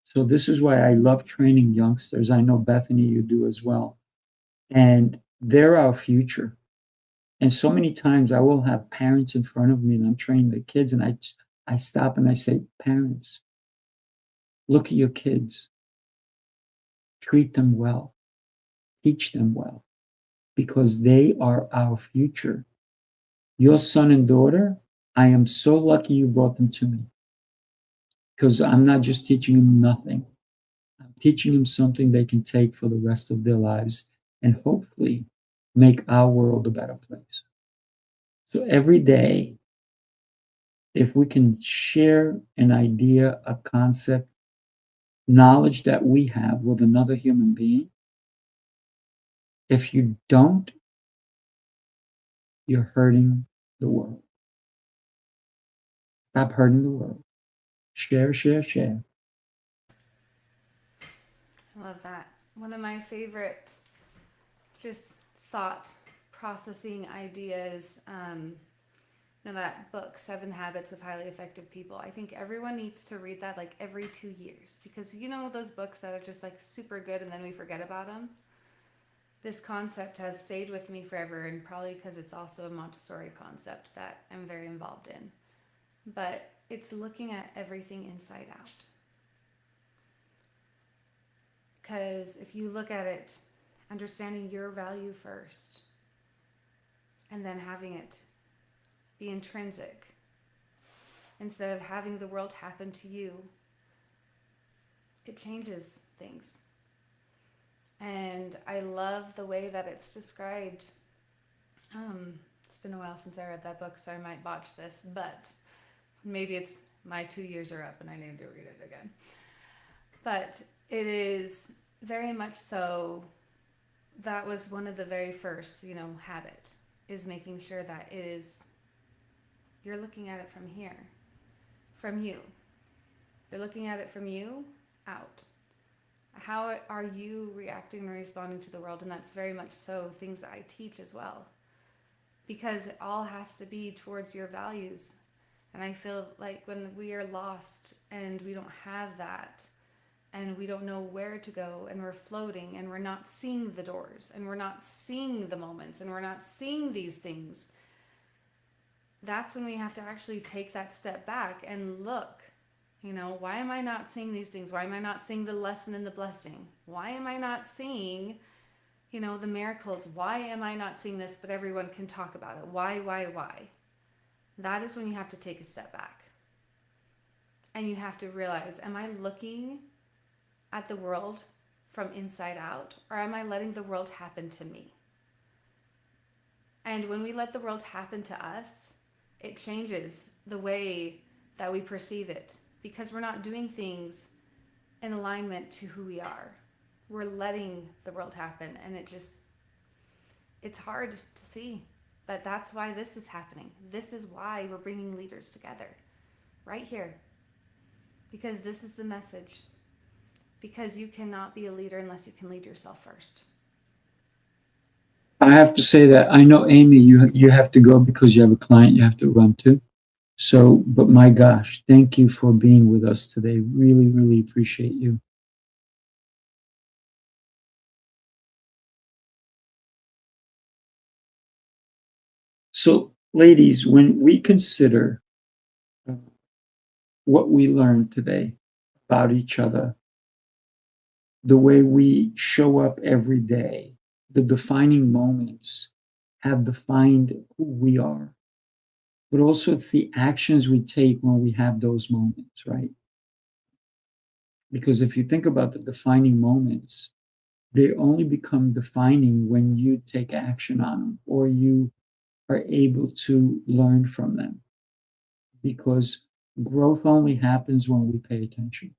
So this is why I love training youngsters. I know, Bethany, you do as well. And they're our future. And so many times I will have parents in front of me and I'm training the kids, and I stop and I say, parents, look at your kids. Treat them well. Teach them well. Because they are our future. Your son and daughter, I am so lucky you brought them to me. Because I'm not just teaching them nothing. I'm teaching them something they can take for the rest of their lives and hopefully make our world a better place. So every day, if we can share an idea, a concept, knowledge that we have with another human being, if you don't, you're hurting the world. Stop hurting the world. Share, share, share. I love that. One of my favorite just thought processing ideas, that book, 7 Habits of Highly Effective People. I think everyone needs to read that like every 2 years, because those books that are just like super good and then we forget about them. This concept has stayed with me forever, and probably because it's also a Montessori concept that I'm very involved in. But it's looking at everything inside out. Because if you look at it, understanding your value first, and then having it be intrinsic, instead of having the world happen to you, it changes things. And I love the way that it's described. It's been a while since I read that book, so I might botch this, but maybe it's my 2 years are up and I need to read it again. But it is very much so, that was one of the very first, habit, is making sure that it is, you're looking at it from here, from you. They're looking at it from you out. How are you reacting and responding to the world? And that's very much so things that I teach as well, because it all has to be towards your values. And I feel like when we are lost and we don't have that, and we don't know where to go, and we're floating and we're not seeing the doors, and we're not seeing the moments, and we're not seeing these things, that's when we have to actually take that step back and look. Why am I not seeing these things? Why am I not seeing the lesson and the blessing? Why am I not seeing, the miracles? Why am I not seeing this, but everyone can talk about it? Why? That is when you have to take a step back. And you have to realize, am I looking at the world from inside out, or am I letting the world happen to me? And when we let the world happen to us, it changes the way that we perceive it, because we're not doing things in alignment to who we are. We're letting the world happen, and it's hard to see, but that's why this is happening. This is why we're bringing leaders together right here, because this is the message, because you cannot be a leader unless you can lead yourself first. I have to say that I know, Amy, you have to go because you have a client you have to run to. So, but my gosh, thank you for being with us today. Really, really appreciate you. So, ladies, when we consider what we learned today about each other, the way we show up every day, the defining moments, have defined who we are, but also it's the actions we take when we have those moments, right? Because if you think about the defining moments, they only become defining when you take action on them or you are able to learn from them. Because growth only happens when we pay attention.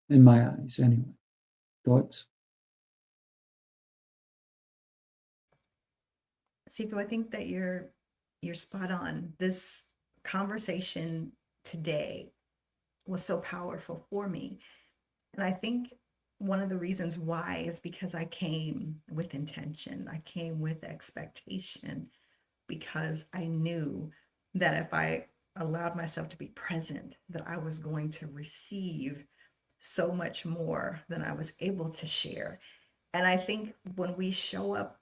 In my eyes, anyway. Thoughts? Sifu, I think that you're spot on. This conversation today was so powerful for me. And I think one of the reasons why is because I came with intention. I came with expectation because I knew that if I allowed myself to be present, that I was going to receive so much more than I was able to share. And I think when we show up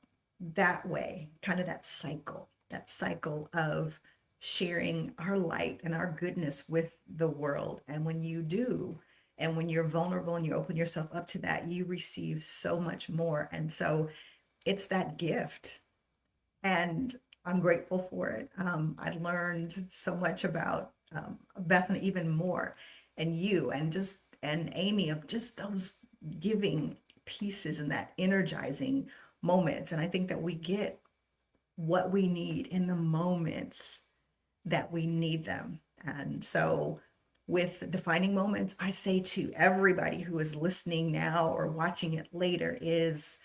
that way, kind of that cycle of sharing our light and our goodness with the world. And when you do, and when you're vulnerable and you open yourself up to that, you receive so much more. And so it's that gift. And I'm grateful for it. I learned so much about Bethany, even more, and you, and Amy, of just those giving pieces and that energizing moments. And I think that we get what we need in the moments that we need them. And so with defining moments, I say to everybody who is listening now or watching it later is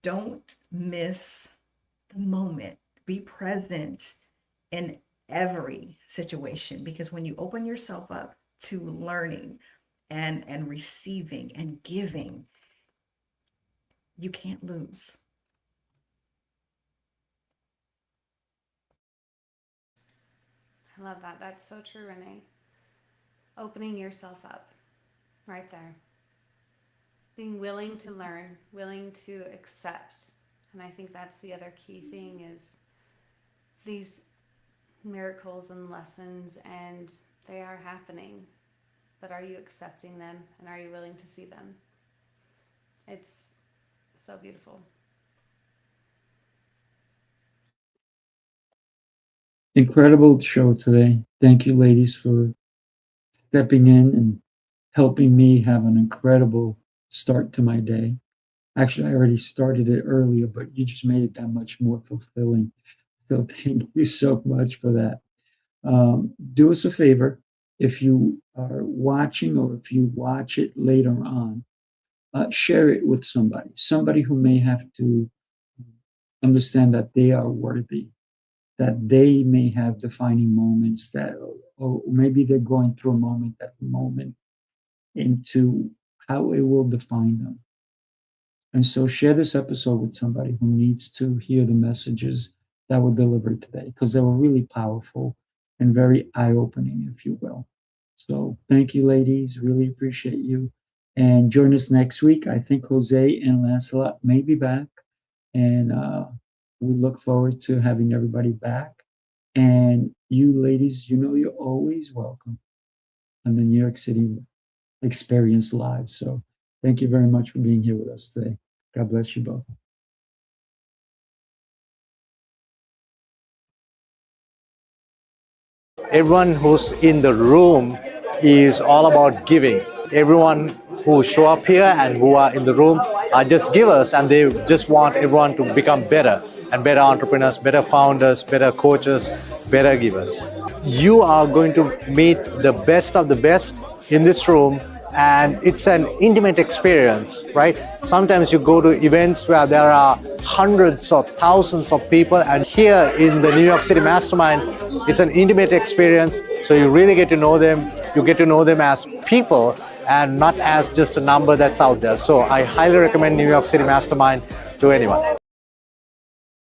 don't miss the moment. Be present in every situation, because when you open yourself up to learning and receiving and giving, you can't lose. I love that. That's so true, Renee. Opening yourself up right there. Being willing to learn, willing to accept. And I think that's the other key thing is these miracles and lessons, and they are happening. But are you accepting them, and are you willing to see them? It's so beautiful. Incredible show today. Thank you, ladies, for stepping in and helping me have an incredible start to my day. Actually, I already started it earlier, but you just made it that much more fulfilling. So thank you so much for that. Do us a favor, if you are watching or if you watch it later on, share it with somebody who may have to understand that they are worthy, that they may have defining moments, that, or maybe they're going through a moment at the moment, into how it will define them. And so share this episode with somebody who needs to hear the messages that were delivered today, because they were really powerful and very eye-opening, if you will. So thank you, ladies. Really appreciate you. And join us next week. I think Jose and Lancelot may be back. And we look forward to having everybody back. And you ladies, you know you're always welcome on the New York City Experience Live. So thank you very much for being here with us today. God bless you both. Everyone who's in the room is all about giving. Everyone who show up here and who are in the room are just givers, and they just want everyone to become better and better entrepreneurs, better founders, better coaches, better givers. You are going to meet the best of the best in this room, and it's an intimate experience, right? Sometimes you go to events where there are hundreds or thousands of people, and here in the New York City Mastermind, it's an intimate experience. So you really get to know them. You get to know them as people and not as just a number that's out there. So I highly recommend New York City Mastermind to anyone.